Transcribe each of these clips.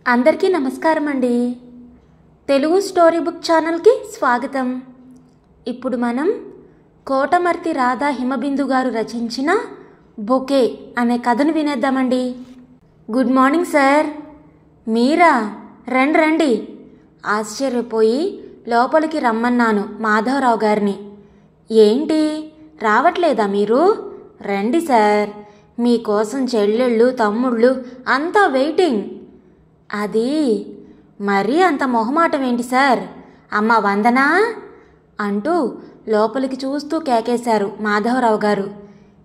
అందరికీ నమస్కారం అండి. తెలుగు స్టోరీ బుక్ ఛానల్కి స్వాగతం. ఇప్పుడు మనం కోటమర్తి రాధా హిమబిందు గారు రచించిన బొకే అనే కథను వినేద్దామండి. Good morning sir. మీరా? రండి రండి. ఆశ్చర్యపోయి లోపలికి రమ్మన్నాను మాధవరావు గారిని. ఏంటి రావట్లేదా మీరు? రండి సార్, మీకోసం చెల్లెళ్ళు తమ్ముళ్ళు అంతా వెయిటింగ్. అది మరీ అంత మొహమాటం ఏంటి సార్? అమ్మ వందనా అంటూ లోపలికి చూస్తూ కేకేశారు మాధవరావు గారు.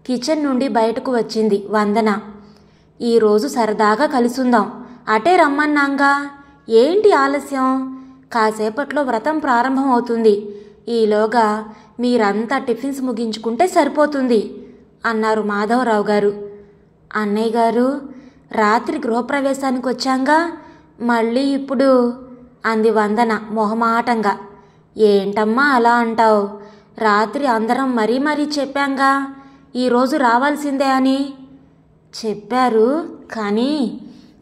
కిచెన్ నుండి బయటకు వచ్చింది వందన. ఈరోజు సరదాగా కలుసుందాం, అటే రమ్మన్నాంగా, ఏంటి ఆలస్యం? కాసేపట్లో వ్రతం ప్రారంభం అవుతుంది, ఈలోగా మీరంతా టిఫిన్స్ ముగించుకుంటే సరిపోతుంది అన్నారు మాధవరావు గారు. అన్నయ్య గారు, రాత్రి గృహప్రవేశానికి వచ్చాంగా, మళ్ళీ ఇప్పుడు అంది వందన మొహమాటంగా. ఏంటమ్మా అలా అంటావు? రాత్రి అందరం మరీ చెప్పాంగా ఈరోజు రావాల్సిందే అని. చెప్పారు,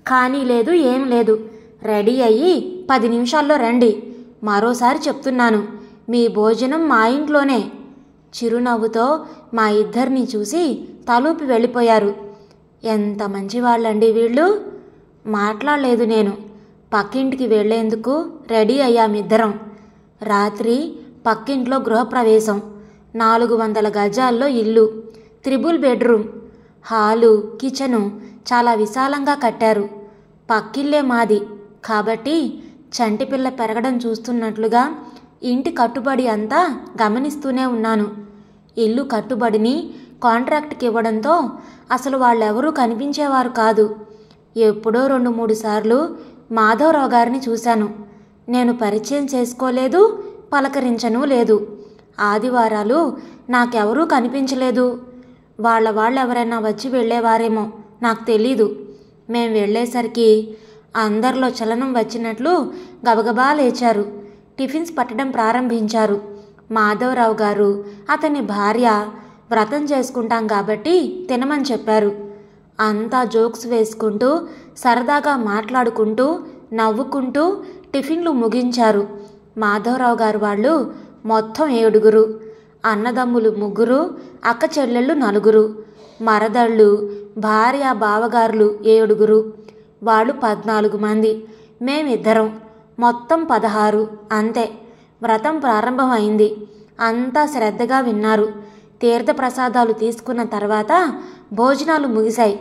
కానీ లేదు, ఏం లేదు. రెడీ అయ్యి 10 నిమిషాల్లో రండి. మరోసారి చెప్తున్నాను, మీ భోజనం మా ఇంట్లోనే. చిరునవ్వుతో మా ఇద్దరిని చూసి తలూపి వెళ్ళిపోయారు. ఎంత మంచివాళ్ళండి వీళ్ళు. మాట్లాడలేదు నేను. పక్కింటికి వెళ్లేందుకు రెడీ అయ్యామిద్దరం. రాత్రి పక్కింట్లో గృహప్రవేశం. 400 గజాల్లో ఇల్లు, 3 బెడ్రూమ్, హాలు, కిచెను చాలా విశాలంగా కట్టారు. పక్కిల్లే మాది కాబట్టి చంటిపిల్ల పెరగడం చూస్తున్నట్లుగా ఇంటి కట్టుబడి అంతా గమనిస్తూనే ఉన్నాను. ఇల్లు కట్టుబడిని కాంట్రాక్ట్కి ఇవ్వడంతో అసలు వాళ్ళెవరూ కనిపించేవారు కాదు. ఎప్పుడో 2-3 సార్లు మాధవరావు గారిని చూశాను. నేను పరిచయం చేసుకోలేదు, పలకరించను లేదు. ఆదివారాలు నాకెవరూ కనిపించలేదు. వాళ్ళెవరైనా వచ్చి వెళ్ళేవారేమో నాకు తెలీదు. మేం వెళ్ళేసరికి అందరిలో చలనం వచ్చినట్లు గబగబా లేచారు. టిఫిన్స్ పట్టడం ప్రారంభించారు. మాధవరావు గారు, అతని భార్య వ్రతం చేసుకుంటాం కాబట్టి తినమని చెప్పారు. అంతా జోక్స్ వేసుకుంటూ సరదాగా మాట్లాడుకుంటూ నవ్వుకుంటూ టిఫిన్లు ముగించారు. మాధవరావు గారు వాళ్ళు మొత్తం 7, అన్నదమ్ములు 3, అక్క చెల్లెళ్ళు 4, మరదళ్ళు, భార్య బావగారులు 7, వాళ్ళు 14 మంది, మేమిద్దరం, మొత్తం 16. అంతే. వ్రతం ప్రారంభమైంది. అంతా శ్రద్ధగా విన్నారు. తీర్థప్రసాదాలు తీసుకున్న తర్వాత భోజనాలు ముగిశాయి.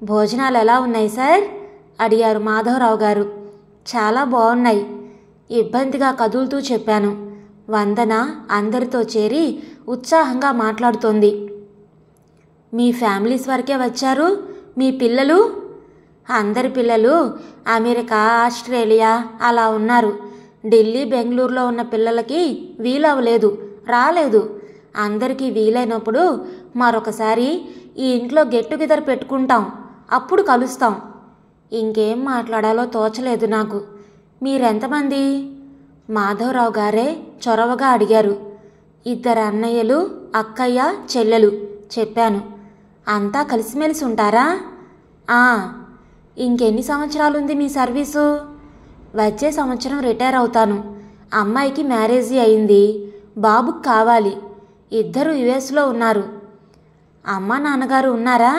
భోజనాలు ఎలా ఉన్నాయి సార్ అడిగారు మాధవరావు గారు. చాలా బాగున్నాయి, ఇబ్బందిగా కదులుతూ చెప్పాను. వందన అందరితో చేరి ఉత్సాహంగా మాట్లాడుతోంది. మీ ఫ్యామిలీస్ వరకే వచ్చారు, మీ పిల్లలు? అందరి పిల్లలు అమెరికా, ఆస్ట్రేలియా అలా ఉన్నారు. ఢిల్లీ, బెంగళూరులో ఉన్న పిల్లలకి వీలవలేదు, రాలేదు. అందరికీ వీలైనప్పుడు మరొకసారి ఈ ఇంట్లో గెట్ టుగెదర్ పెట్టుకుంటాం, అప్పుడు కలుస్తాం. ఇంకేం మాట్లాడాలో తోచలేదు నాకు. మీరెంతమంది? మాధవరావు గారే చొరవగా అడిగారు. 2 అన్నయ్యలు, అక్కయ్య, చెల్లెలు చెప్పాను. అంతా కలిసిమెలిసి ఉంటారా? ఇంకెన్ని సంవత్సరాలుంది మీ సర్వీసు? వచ్చే సంవత్సరం రిటైర్ అవుతాను. అమ్మాయికి మ్యారేజీ అయింది, బాబుకి కావాలి. 2 యుఎస్లో ఉన్నారు. అమ్మా నాన్నగారు ఉన్నారా?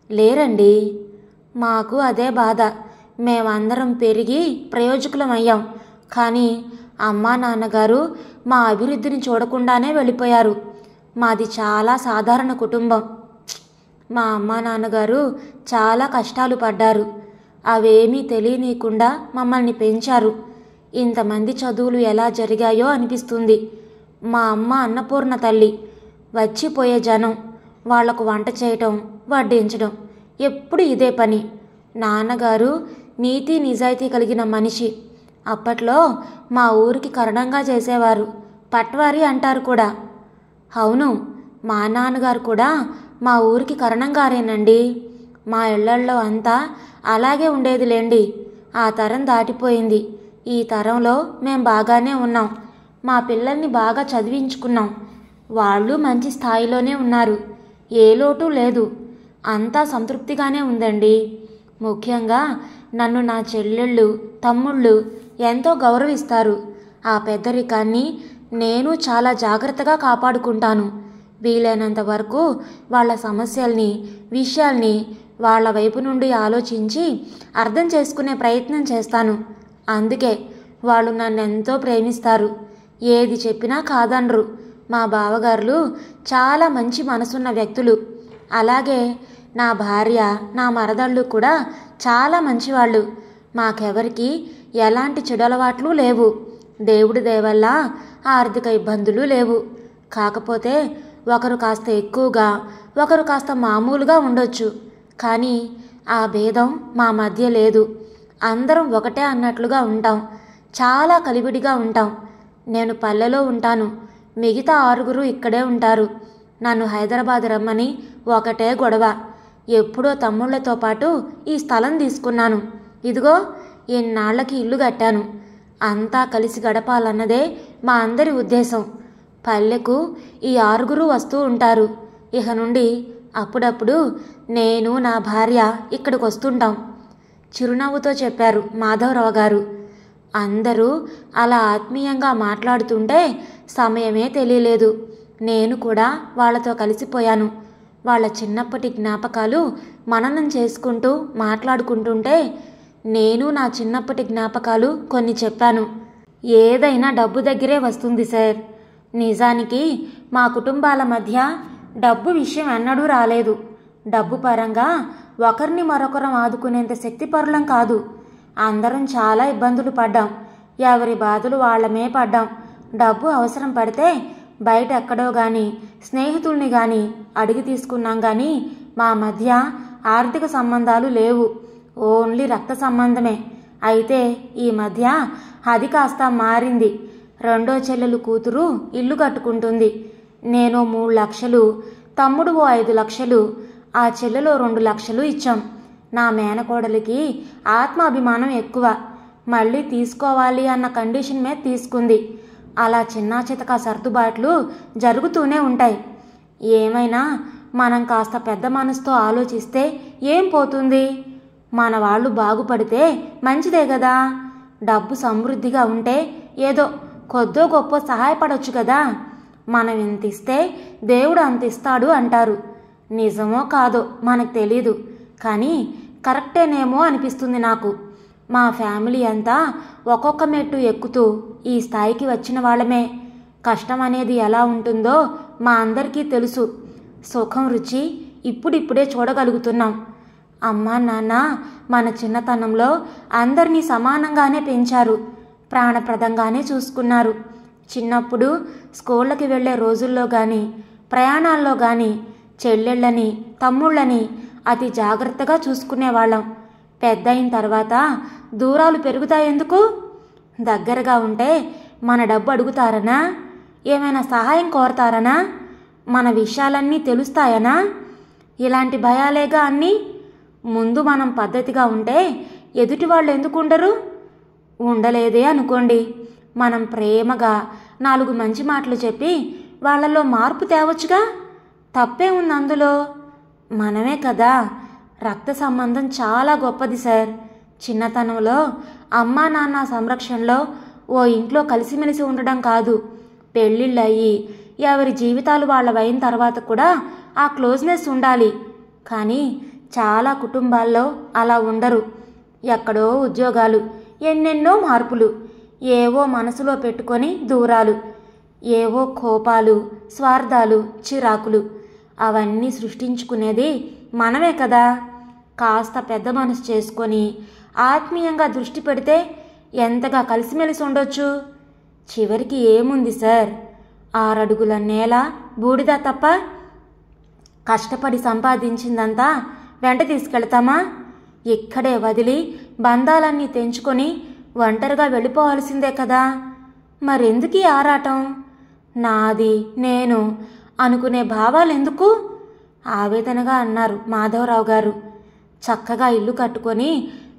లేరండి. మాకు అదే బాధ. మేమందరం పెరిగి ప్రయోజకులమయ్యాం, కానీ అమ్మా నాన్నగారు మా అభివృద్ధిని చూడకుండానే వెళ్ళిపోయారు. మాది చాలా సాధారణ కుటుంబం. మా అమ్మా నాన్నగారు చాలా కష్టాలు పడ్డారు. అవేమీ తెలియనీయకుండా మమ్మల్ని పెంచారు. ఇంతమంది చదువులు ఎలా జరిగాయో అనిపిస్తుంది. మా అమ్మ అన్నపూర్ణ తల్లి. వచ్చిపోయే జనం, వాళ్లకు వంట చేయటం, వడ్డించడం, ఎప్పుడు ఇదే పని. నాన్నగారు నీతి నిజాయితీ కలిగిన మనిషి. అప్పట్లో మా ఊరికి కరణంగా చేసేవారు, పట్వారి అంటారు కూడా. అవును, మా నాన్నగారు కూడా మా ఊరికి కరణంగారేనండి. మా ఇళ్లల్లో అంతా అలాగే ఉండేదిలేండి. ఆ తరం దాటిపోయింది. ఈ తరంలో మేం బాగానే ఉన్నాం. మా పిల్లల్ని బాగా చదివించుకున్నాం. వాళ్ళు మంచి స్థాయిలోనే ఉన్నారు. ఏ లోటు లేదు. అంతా సంతృప్తిగానే ఉందండి. ముఖ్యంగా నన్ను నా చెల్లెళ్ళు తమ్ముళ్ళు ఎంతో గౌరవిస్తారు. ఆ పెద్దరికాన్ని నేను చాలా జాగ్రత్తగా కాపాడుకుంటాను. వీలైనంత వరకు వాళ్ళ సమస్యల్ని విషయాల్ని వాళ్ళ వైపు నుండి ఆలోచించి అర్థం చేసుకునే ప్రయత్నం చేస్తాను. అందుకే వాళ్ళు నన్ను ఎంతో ప్రేమిస్తారు. ఏది చెప్పినా కాదనరు. మా బావగారులు చాలా మంచి మనసున్న వ్యక్తులు. అలాగే నా భార్య నా మరదళ్ళు కూడా చాలా మంచివాళ్ళు. మాకెవరికి ఎలాంటి చెడు అలవాట్లు లేవు. దేవుడి దయ వల్ల ఆర్థిక ఇబ్బందులు లేవు. కాకపోతే ఒకరు కాస్త ఎక్కువగా ఒకరు కాస్త మామూలుగా ఉండొచ్చు. కానీ ఆ భేదం మా మధ్య లేదు. అందరం ఒకటే అన్నట్లుగా ఉంటాం. చాలా కలివిడిగా ఉంటాం. నేను పల్లెలో ఉంటాను. మిగతా 6 ఇక్కడే ఉంటారు. నన్ను హైదరాబాద్ రమ్మని ఒకటే గొడవ. ఎప్పుడో తమ్ముళ్లతో పాటు ఈ స్థలం తీసుకున్నాను. ఇదిగో ఇన్నాళ్లకి ఇల్లు కట్టాను. అంతా కలిసి గడపాలన్నదే మా అందరి ఉద్దేశం. పల్లెకు ఈ 6 వస్తూ ఉంటారు. ఇక నుండి అప్పుడప్పుడు నేను నా భార్య ఇక్కడికి వస్తుంటాం. చిరునవ్వుతో చెప్పారు మాధవరావు గారు. అందరూ అలా ఆత్మీయంగా మాట్లాడుతుంటే సమయమే తెలియలేదు. నేను కూడా వాళ్ళతో కలిసిపోయాను. వాళ్ళ చిన్నప్పటి జ్ఞాపకాలు మననం చేసుకుంటూ మాట్లాడుకుంటుంటే నేను నా చిన్నప్పటి జ్ఞాపకాలు కొన్ని చెప్పాను. ఏదైనా డబ్బు దగ్గరే వస్తుంది సార్. నిజానికి మా కుటుంబాల మధ్య డబ్బు విషయం ఎన్నడూ రాలేదు. డబ్బు పరంగా ఒకరిని మరొకరం ఆదుకునేంత శక్తిపరులం కాదు. అందరం చాలా ఇబ్బందులు పడ్డాం. ఎవరి బాధలు వాళ్ళమే పడ్డాం. డబ్బు అవసరం పడితే బయట ఎక్కడో కానీ స్నేహితుల్ని కానీ అడిగి తీసుకున్నాం. కానీ మా మధ్య ఆర్థిక సంబంధాలు లేవు. ఓన్లీ రక్త సంబంధమే. అయితే ఈ మధ్య అది కాస్త మారింది. రెండో చెల్లెలు కూతురు ఇల్లు కట్టుకుంటుంది. నేను 3 లక్షలు, తమ్ముడు 5 లక్షలు, ఆ చెల్లెలో 2 లక్షలు ఇచ్చాం. నా మేనకోడలికి ఆత్మాభిమానం ఎక్కువ. మళ్ళీ తీసుకోవాలి అన్న కండిషన్ మీద తీసుకుంది. అలా చిన్నా చితకా సర్దుబాట్లు జరుగుతూనే ఉంటాయి. ఏమైనా మనం కాస్త పెద్ద మనసుతో ఆలోచిస్తే ఏం పోతుంది? మన వాళ్ళు బాగుపడితే మంచిదే కదా. డబ్బు సమృద్ధిగా ఉంటే ఏదో కొద్దో గొప్ప సహాయపడొచ్చు కదా. మనం ఎంత ఇస్తే దేవుడు అంత ఇస్తాడు అంటారు. నిజమో కాదో మనకు తెలీదు. కానీ కరెక్టేనేమో అనిపిస్తుంది నాకు. మా ఫ్యామిలీ అంతా ఒక్కొక్క మెట్టు ఎక్కుతూ ఈ స్థాయికి వచ్చిన వాళ్ళమే. కష్టం అనేది ఎలా ఉంటుందో మా అందరికీ తెలుసు. సుఖం రుచి ఇప్పుడిప్పుడే చూడగలుగుతున్నాం. అమ్మా నాన్న మన చిన్నతనంలో అందరినీ సమానంగానే పెంచారు. ప్రాణప్రదంగానే చూసుకున్నారు. చిన్నప్పుడు స్కూళ్ళకి వెళ్ళే రోజుల్లో కానీ ప్రయాణాల్లో కానీ చెల్లెళ్ళని తమ్ముళ్ళని అతి జాగ్రత్తగా చూసుకునేవాళ్ళం. పెద్ద అయిన తర్వాత దూరాలు పెరుగుతాయెందుకు? దగ్గరగా ఉంటే మన డబ్బు అడుగుతారనా? ఏమైనా సహాయం కోరతారనా? మన విషయాలన్నీ తెలుస్తాయనా? ఇలాంటి భయాలేగా అన్నీ. ముందు మనం పద్ధతిగా ఉంటే ఎదుటి వాళ్ళు ఎందుకు ఉండరు? ఉండలేదే అనుకోండి. మనం ప్రేమగా 4 మంచి మాటలు చెప్పి వాళ్ళలో మార్పు తేవచ్చుగా. తప్పే ఉంది అందులో? మనమే కదా. రక్త సంబంధం చాలా గొప్పది సార్. చిన్నతనంలో అమ్మా నాన్న సంరక్షణలో ఓ ఇంట్లో కలిసిమెలిసి ఉండడం కాదు, పెళ్ళిళ్ళయ్యి ఎవరి జీవితాలు వాళ్ళవైన తర్వాత కూడా ఆ క్లోజ్నెస్ ఉండాలి. కానీ చాలా కుటుంబాల్లో అలా ఉండరు. ఎక్కడో ఉద్యోగాలు, ఎన్నెన్నో మార్పులు, ఏవో మనసులో పెట్టుకొని దూరాలు, ఏవో కోపాలు, స్వార్థాలు, చిరాకులు. అవన్నీ సృష్టించుకునేది మనమే కదా. కాస్త పెద్ద మనసు చేసుకొని ఆత్మీయంగా దృష్టి పెడితే ఎంతగా కలిసిమెలిసి ఉండొచ్చు. చివరికి ఏముంది సార్? 6 అడుగుల నేల బూడిద తప్ప. కష్టపడి సంపాదించిందంతా వెంట తీసుకెళ్తామా? ఇక్కడే వదిలి బంధాలన్నీ తెంచుకొని ఒంటరిగా వెళ్ళిపోవాల్సిందే కదా. మరెందుకీ ఆరాటం? నాది నేను అనుకునే భావాలెందుకు? ఆవేదనగా అన్నారు మాధవరావు గారు. చక్కగా ఇల్లు కట్టుకొని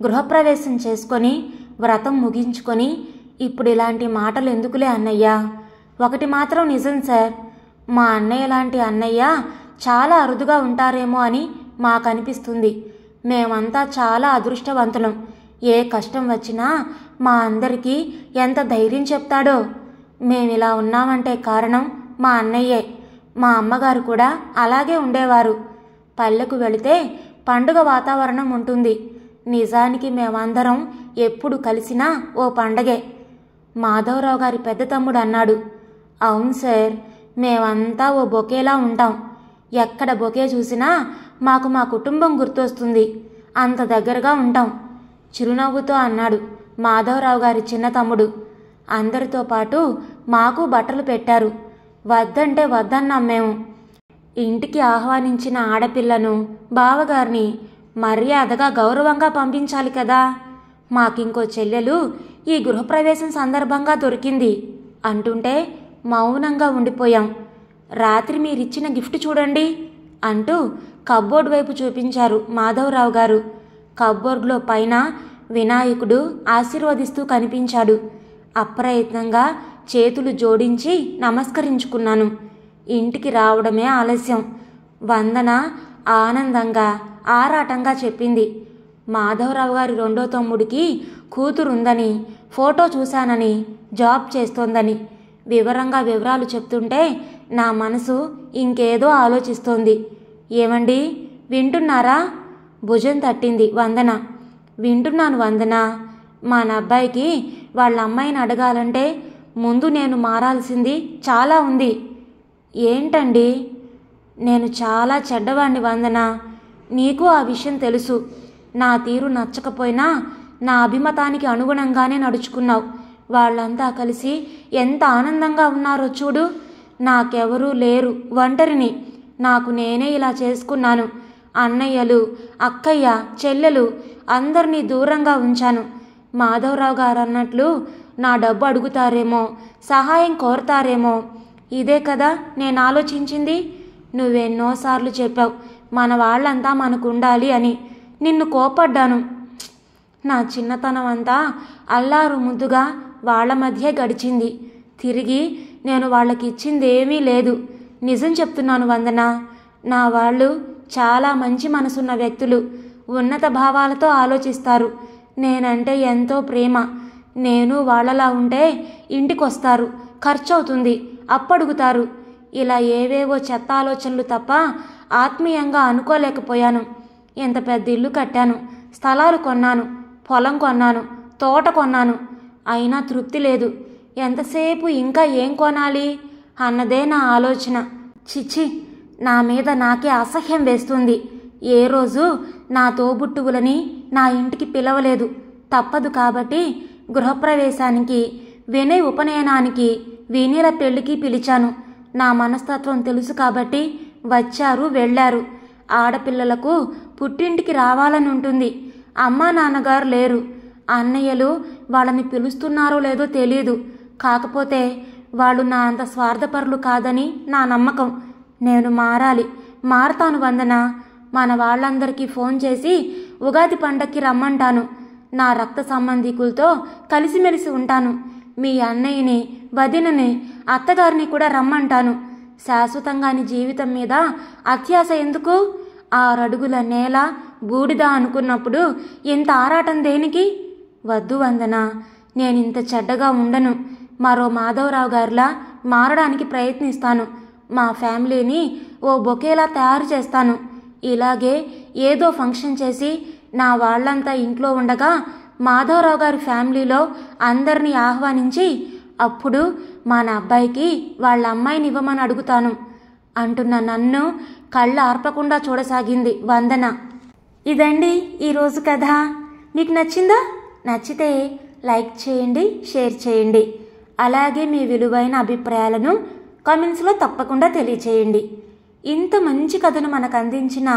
గృహప్రవేశం చేసుకొని వ్రతం ముగించుకొని ఇప్పుడు ఇలాంటి మాటలు ఎందుకులే అన్నయ్యా. ఒకటి మాత్రం నిజం సార్, మా అన్నయ్య లాంటి అన్నయ్య చాలా అరుదుగా ఉంటారేమో అని మాకు అనిపిస్తుంది. మేమంతా చాలా అదృష్టవంతులం. ఏ కష్టం వచ్చినా మా అందరికీ ఎంత ధైర్యం చెప్తాడో. మేమిలా ఉన్నామంటే కారణం మా అన్నయ్యే. మా అమ్మగారు కూడా అలాగే ఉండేవారు. పల్లెకు వెళితే పండుగ వాతావరణం ఉంటుంది. నిజానికి మేమందరం ఎప్పుడు కలిసినా ఓ పండగే. మాధవరావు గారి పెద్ద తమ్ముడు అన్నాడు. అవును సార్, మేమంతా ఓ బొకేలా ఉంటాం. ఎక్కడ బొకే చూసినా మాకు మా కుటుంబం గుర్తొస్తుంది. అంత దగ్గరగా ఉంటాం. చిరునవ్వుతో అన్నాడు మాధవరావు గారి చిన్న తమ్ముడు. అందరితో పాటు మాకు బట్టలు పెట్టారు. వద్దంటే వద్దన్నాం మేము. ఇంటికి ఆహ్వానించిన ఆడపిల్లను, బావగారిని మర్యాదగా గౌరవంగా పంపించాలి కదా. మాకింకో చెల్లెలు ఈ గృహప్రవేశం సందర్భంగా దొరికింది అంటుంటే మౌనంగా ఉండిపోయాం. రాత్రి మీరిచ్చిన గిఫ్ట్ చూడండి అంటూ కబ్బోర్డ్ వైపు చూపించారు మాధవరావు గారు. కబ్బోర్డ్లో పైన వినాయకుడు ఆశీర్వదిస్తూ కనిపించాడు. అప్రయత్నంగా చేతులు జోడించి నమస్కరించుకున్నాను. ఇంటికి రావడమే ఆలస్యం. వందన ఆనందంగా ఆరాటంగా చెప్పింది. మాధవరావు గారి రెండో తమ్ముడికి కూతురుందని, ఫోటో చూశానని, జాబ్ చేస్తోందని వివరాలు చెప్తుంటే నా మనసు ఇంకేదో ఆలోచిస్తోంది. ఏమండి, వింటున్నారా? భుజం తట్టింది వందన. వింటున్నాను వందన. మా అబ్బాయికి వాళ్ళ అమ్మాయిని అడగాలంటే ముందు నేను మారాల్సింది చాలా ఉంది. ఏంటండి? నేను చాలా చెడ్డవాణ్ణి వందన. నీకు ఆ విషయం తెలుసు. నా తీరు నచ్చకపోయినా నా అభిమతానికి అనుగుణంగానే నడుచుకున్నావు. వాళ్ళంతా కలిసి ఎంత ఆనందంగా ఉన్నారో చూడు. నాకెవరూ లేరు, ఒంటరిని. నాకు నేనే ఇలా చేసుకున్నాను. అన్నయ్యలు, అక్కయ్య, చెల్లెలు అందరినీ దూరంగా ఉంచాను. మాధవరావు గారు అన్నట్లు నా డబ్బు అడుగుతారేమో, సహాయం కోరతారేమో. ఇదే కదా నేను ఆలోచించింది. నువ్వెన్నోసార్లు చెప్పావు మన వాళ్ళంతా మనకు ఉండాలి అని. నిన్ను కోపడ్డాను. నా చిన్నతనం అంతా అల్లారు ముద్దుగా వాళ్ళ మధ్య గడిచింది. తిరిగి నేను వాళ్ళకి ఇచ్చిందేమీ లేదు. నిజం చెప్తున్నాను వందన. నా వాళ్ళు చాలా మంచి మనసున్న వ్యక్తులు. ఉన్నత భావాలతో ఆలోచిస్తారు. నేనంటే ఎంతో ప్రేమ. నేను వాళ్ళలా ఉంటే ఇంటికొస్తారు, ఖర్చు అవుతుంది, అప్పడుగుతారు. ఇలా ఏవేవో చెత్త ఆలోచనలు తప్ప ఆత్మీయంగా అనుకోలేకపోయాను. ఎంత పెద్ద ఇల్లు కట్టాను, స్థలాలు కొన్నాను, పొలం కొన్నాను, తోట కొన్నాను. అయినా తృప్తి లేదు. ఎంతసేపు ఇంకా ఏం కొనాలి అన్నదే నా ఆలోచన. చిచ్చి, నా మీద నాకే అసహ్యం వేస్తుంది. ఏ రోజు నా తోబుట్టువులని నా ఇంటికి పిలవలేదు. తప్పదు కాబట్టి గృహప్రవేశానికి, వినయ్ ఉపనయనానికి, వినీల పెళ్లికి పిలిచాను. నా మనస్తత్వం తెలుసు కాబట్టి వచ్చారు, వెళ్ళారు. ఆడపిల్లలకు పుట్టింటికి రావాలని ఉంటుంది. అమ్మా నాన్నగారు లేరు. అన్నయ్యలు వాళ్ళని పిలుస్తున్నారో లేదో తెలియదు. కాకపోతే వాళ్ళు నా అంత స్వార్థపరులు కాదని నా నమ్మకం. నేను మారాలి, మారతాను వందన. మన వాళ్ళందరికీ ఫోన్ చేసి ఉగాది పండక్కి రమ్మంటాను. నా రక్త సంబంధికులతో కలిసిమెలిసి ఉంటాను. మీ అన్నయ్యని, వదినని, అత్తగారిని కూడా రమ్మంటాను. శాశ్వతంగాని జీవితం మీద అత్యాశ ఎందుకు? 6 అడుగుల నేల బూడిద అనుకున్నప్పుడు ఇంత ఆరాటం దేనికి? వద్దు వందన, నేనింత చెడ్డగా ఉండను. మరో మాధవరావు గారిలా మారడానికి ప్రయత్నిస్తాను. మా ఫ్యామిలీని ఓ బొకేలా తయారు చేస్తాను. ఇలాగే ఏదో ఫంక్షన్ చేసి నా వాళ్ళంతా ఇంట్లో ఉండగా మాధవరావు గారి ఫ్యామిలీలో అందరినీ ఆహ్వానించి అప్పుడు మన అబ్బాయికి వాళ్ళ అమ్మాయిని ఇవ్వమని అడుగుతాను అంటున్న నన్ను కళ్ళు ఆర్పకుండా చూడసాగింది వందన. ఇదండి ఈరోజు కథ. మీకు నచ్చిందా? నచ్చితే లైక్ చేయండి, షేర్ చేయండి. అలాగే మీ విలువైన అభిప్రాయాలను కామెంట్స్లో తప్పకుండా తెలియచేయండి. ఇంత మంచి కథను మనకు అందించిన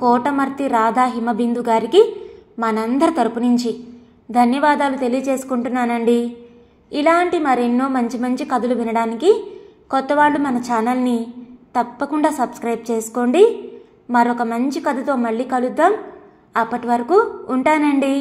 కోటమర్తి రాధా హిమబిందు గారికి మనందరి తరపు నుంచి ధన్యవాదాలు తెలియజేసుకుంటున్నానండి. ఇలాంటి మరెన్నో మంచి మంచి కథలు వినడానికి కొత్తవాళ్ళు మన ఛానల్ని తప్పకుండా సబ్స్క్రైబ్ చేసుకోండి. మరొక మంచి కథతో మళ్ళీ కలుద్దాం. అప్పటి వరకు ఉంటానండి.